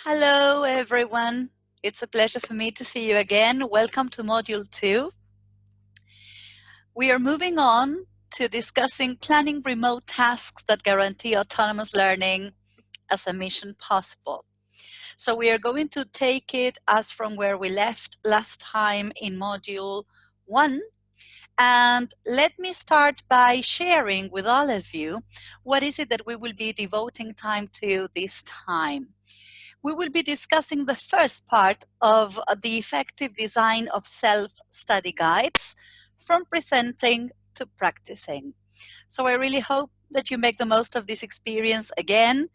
Hello, everyone. It's a pleasure for me to see you again. Welcome to Module 2. We are moving on to discussing planning remote tasks that guarantee autonomous learning as a mission possible. So we are going to take it as from where we left last time in Module 1. And let me start by sharing with all of you what is it that we will be devoting time to this time. We will be discussing the first part of the effective design of self-study guides, from presenting to practicing. So I really hope that you make the most of this experience again.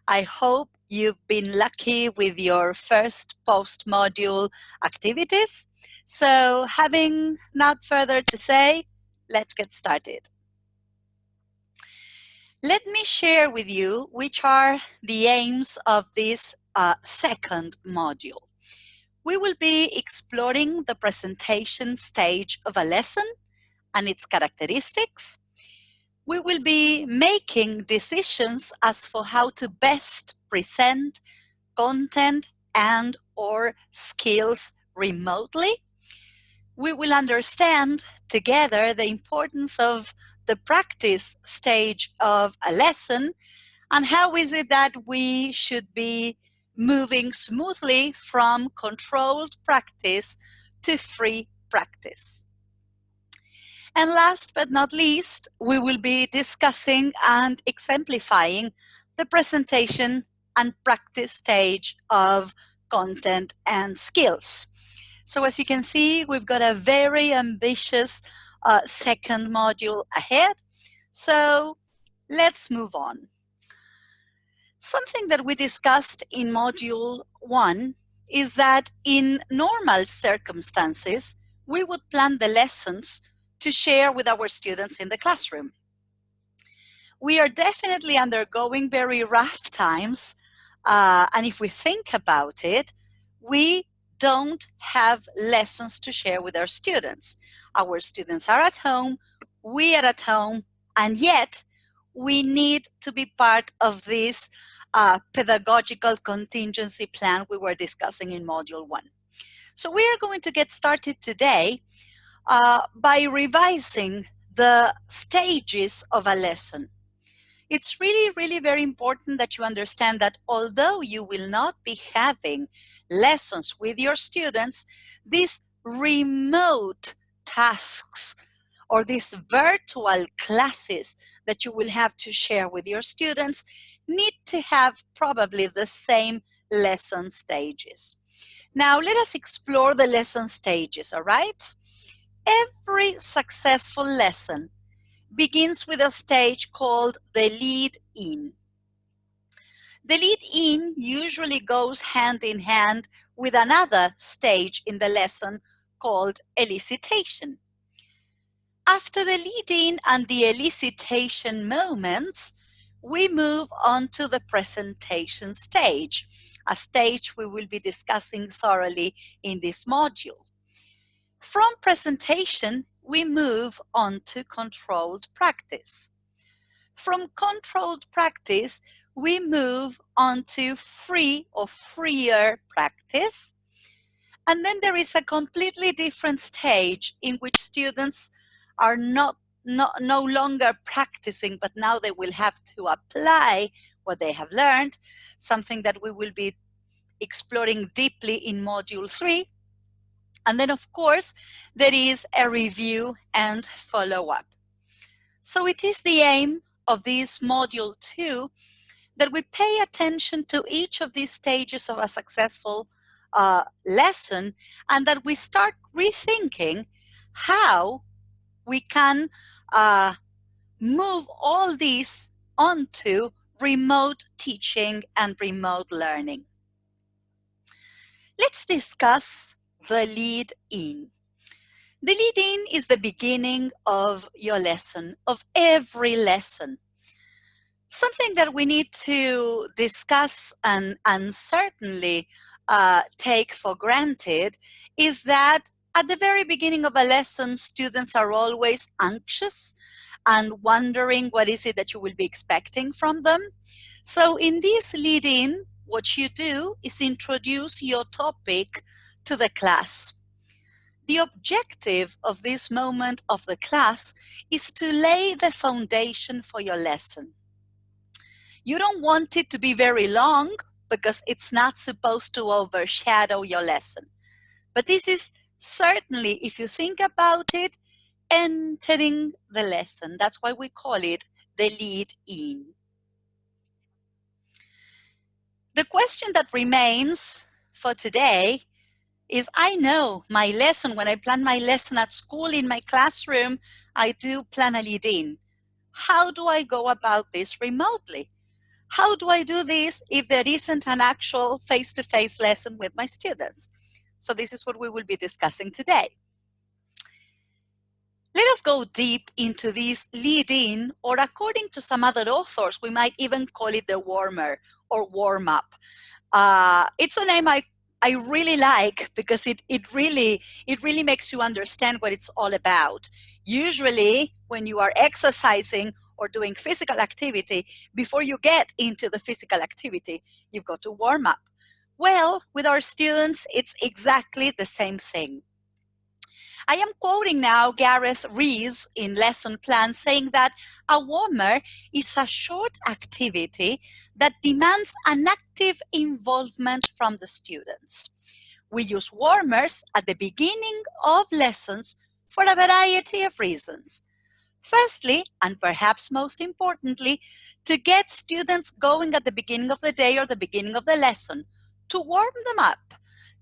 I hope you've been lucky with your first post-module activities. So having not further to say, let's get started. Let me share with you which are the aims of this second module. We will be exploring the presentation stage of a lesson and its characteristics. We will be making decisions as for how to best present content and or skills remotely. We will understand together the importance of the practice stage of a lesson and how is it that we should be moving smoothly from controlled practice to free practice. And last but not least, we will be discussing and exemplifying the presentation and practice stage of content and skills. So as you can see, we've got a very ambitious second module ahead. So let's move on. Something that we discussed in Module 1 is that in normal circumstances, we would plan the lessons to share with our students in the classroom. We are definitely undergoing very rough times, and if we think about it, we don't have lessons to share with our students. Our students are at home, we are at home, and yet we need to be part of this pedagogical contingency plan we were discussing in Module 1. So we are going to get started today by revising the stages of a lesson. It's really very important that you understand that although you will not be having lessons with your students, these remote tasks or these virtual classes that you will have to share with your students need to have probably the same lesson stages. Now, let us explore the lesson stages, all right? Every successful lesson begins with a stage called the lead-in. The lead-in usually goes hand in hand with another stage in the lesson called elicitation. After the lead-in and the elicitation moments, we move on to the presentation stage, a stage we will be discussing thoroughly in this module. From presentation, we move on to controlled practice. From controlled practice, we move on to free or freer practice. And then there is a completely different stage in which students are no longer practicing, but now they will have to apply what they have learned, something that we will be exploring deeply in Module 3. And then, of course, there is a review and follow-up. So it is the aim of this Module 2 that we pay attention to each of these stages of a successful lesson and that we start rethinking how we can move all these onto remote teaching and remote learning. Let's discuss the lead-in. The lead-in is the beginning of your lesson, of every lesson. Something that we need to discuss and certainly take for granted is that at the very beginning of a lesson, students are always anxious and wondering what is it that you will be expecting from them. So in this lead-in, what you do is introduce your topic to the class. The objective of this moment of the class is to lay the foundation for your lesson. You don't want it to be very long because it's not supposed to overshadow your lesson. But this is certainly, if you think about it, entering the lesson. That's why we call it the lead in. The question that remains for today is, I know my lesson, when I plan my lesson at school in my classroom, I do plan a lead in. How do I go about this remotely? How do I do this if there isn't an actual face-to-face lesson with my students? So this is what we will be discussing today. Let us go deep into this lead-in, or according to some other authors, we might even call it the warmer or warm-up. It's a name I really like because it really makes you understand what it's all about. Usually, when you are exercising or doing physical activity, before you get into the physical activity, you've got to warm up. Well, with our students, it's exactly the same thing. I am quoting now Gareth Rees in Lesson Plan saying that a warmer is a short activity that demands an active involvement from the students. We use warmers at the beginning of lessons for a variety of reasons. Firstly, and perhaps most importantly, to get students going at the beginning of the day or the beginning of the lesson, to warm them up,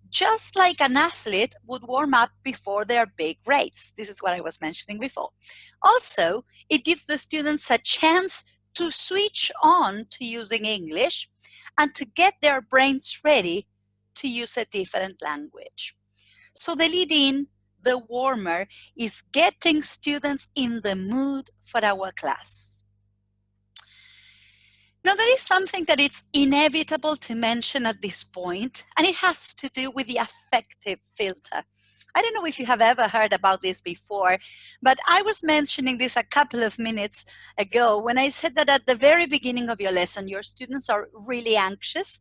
just like an athlete would warm up before their big race. This is what I was mentioning before. Also, it gives the students a chance to switch on to using English and to get their brains ready to use a different language. So the lead-in, the warmer, is getting students in the mood for our class. Now, there is something that it's inevitable to mention at this point, and it has to do with the affective filter. I don't know if you have ever heard about this before, but I was mentioning this a couple of minutes ago when I said that at the very beginning of your lesson, your students are really anxious,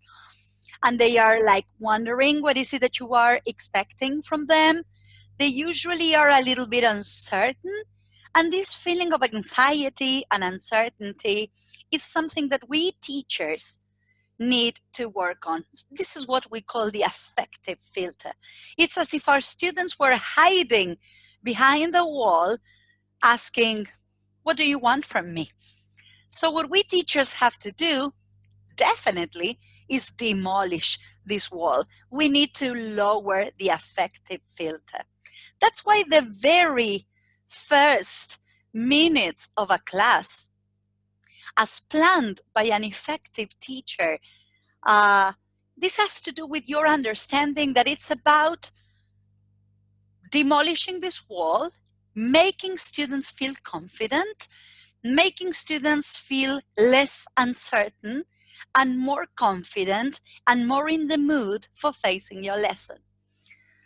and they are like wondering what is it that you are expecting from them. They usually are a little bit uncertain. And this feeling of anxiety and uncertainty is something that we teachers need to work on. This is what we call the affective filter. It's as if our students were hiding behind the wall asking, what do you want from me? So what we teachers have to do, definitely, is demolish this wall. We need to lower the affective filter. That's why the very first minutes of a class, as planned by an effective teacher, this has to do with your understanding that it's about demolishing this wall, making students feel confident, making students feel less uncertain and more confident and more in the mood for facing your lesson.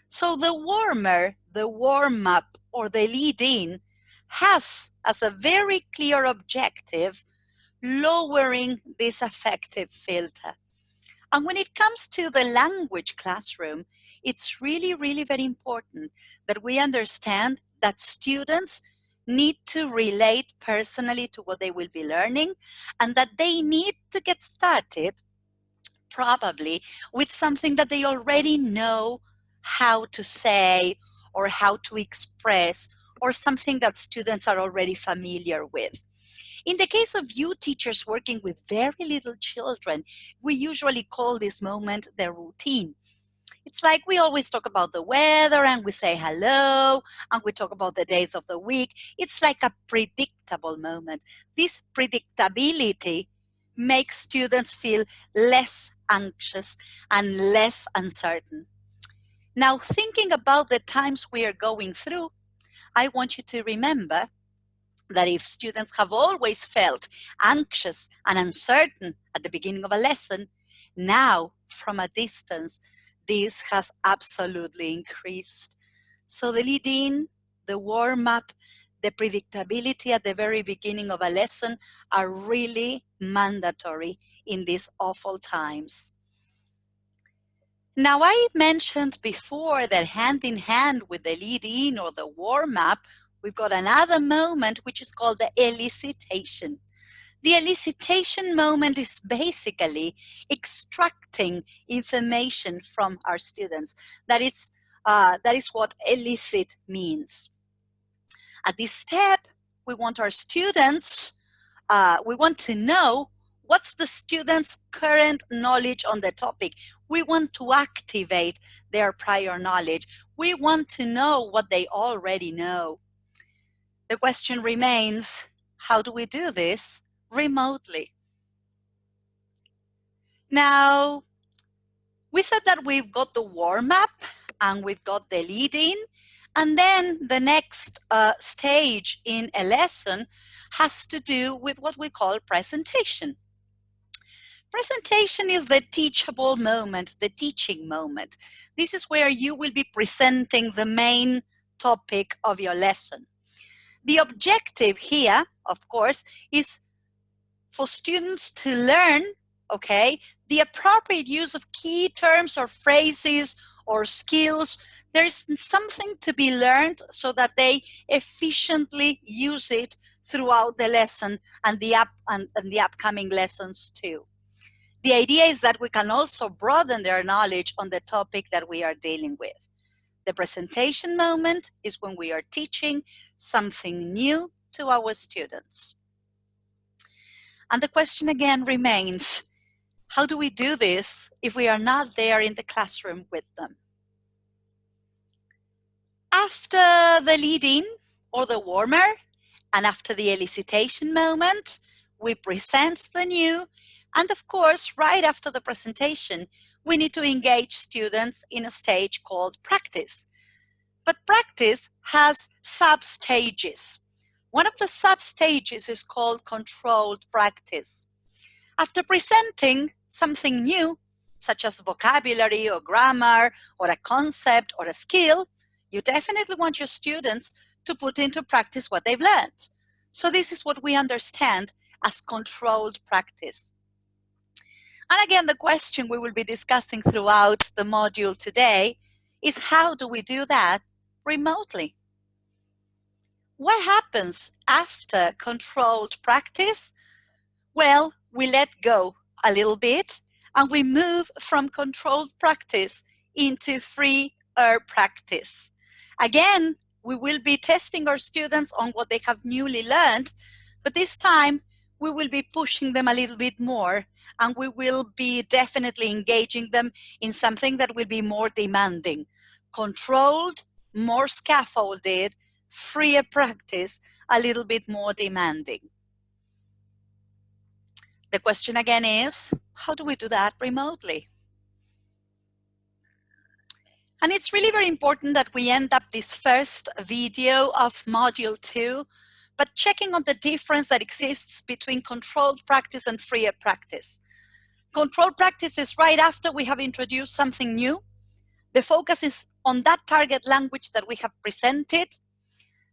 So the warmer, the warm-up, or the lead-in has as a very clear objective lowering this affective filter. And when it comes to the language classroom, it's really, really very important that we understand that students need to relate personally to what they will be learning, and that they need to get started probably with something that they already know how to say or how to express, or something that students are already familiar with. In the case of you teachers working with very little children, we usually call this moment the routine. It's like we always talk about the weather and we say hello and we talk about the days of the week. It's like a predictable moment. This predictability makes students feel less anxious and less uncertain. Now, thinking about the times we are going through, I want you to remember that if students have always felt anxious and uncertain at the beginning of a lesson, now from a distance, this has absolutely increased. So the lead-in, the warm-up, the predictability at the very beginning of a lesson are really mandatory in these awful times. Now, I mentioned before that hand in hand with the lead-in or the warm-up, we've got another moment which is called the elicitation. The elicitation moment is basically extracting information from our students. That is what elicit means. At this step, we want our students, we want to know what's the student's current knowledge on the topic. We want to activate their prior knowledge. We want to know what they already know. The question remains, how do we do this remotely? Now, we said that we've got the warm-up and we've got the lead-in, and then the next stage in a lesson has to do with what we call presentation. Presentation is the teachable moment, the teaching moment. This is where you will be presenting the main topic of your lesson. The objective here, of course, is for students to learn, okay, the appropriate use of key terms or phrases or skills. There's something to be learned so that they efficiently use it throughout the lesson and the upcoming lessons too. The idea is that we can also broaden their knowledge on the topic that we are dealing with. The presentation moment is when we are teaching something new to our students. And the question again remains, how do we do this if we are not there in the classroom with them? After the lead-in or the warmer, and after the elicitation moment, we present the new, and of course, right after the presentation, we need to engage students in a stage called practice. But practice has sub-stages. One of the sub-stages is called controlled practice. After presenting something new, such as vocabulary or grammar or a concept or a skill, you definitely want your students to put into practice what they've learned. So this is what we understand as controlled practice. And again, the question we will be discussing throughout the module today is, how do we do that remotely? What happens after controlled practice? Well, we let go a little bit and we move from controlled practice into freer practice. Again, we will be testing our students on what they have newly learned, but this time we will be pushing them a little bit more, and we will be definitely engaging them in something that will be more demanding. Controlled, more scaffolded, freer practice, a little bit more demanding. The question again is, how do we do that remotely? And it's really very important that we end up this first video of Module 2, but checking on the difference that exists between controlled practice and freer practice. Controlled practice is right after we have introduced something new. The focus is on that target language that we have presented.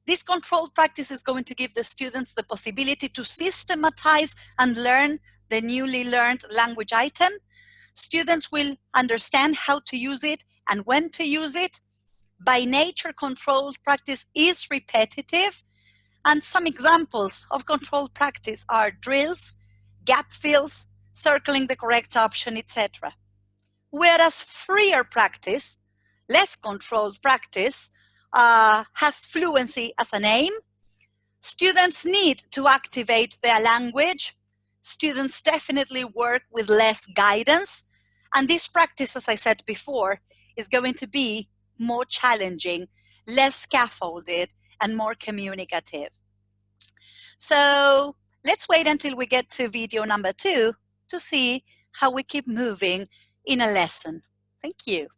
This controlled practice is going to give the students the possibility to systematize and learn the newly learned language item. Students will understand how to use it and when to use it. By nature, controlled practice is repetitive, and some examples of controlled practice are drills, gap fills, circling the correct option, etc. Whereas freer practice, less controlled practice, has fluency as an aim. Students need to activate their language. Students definitely work with less guidance. And this practice, as I said before, is going to be more challenging, less scaffolded, and more communicative. So let's wait until we get to video number 2 to see how we keep moving in a lesson. Thank you.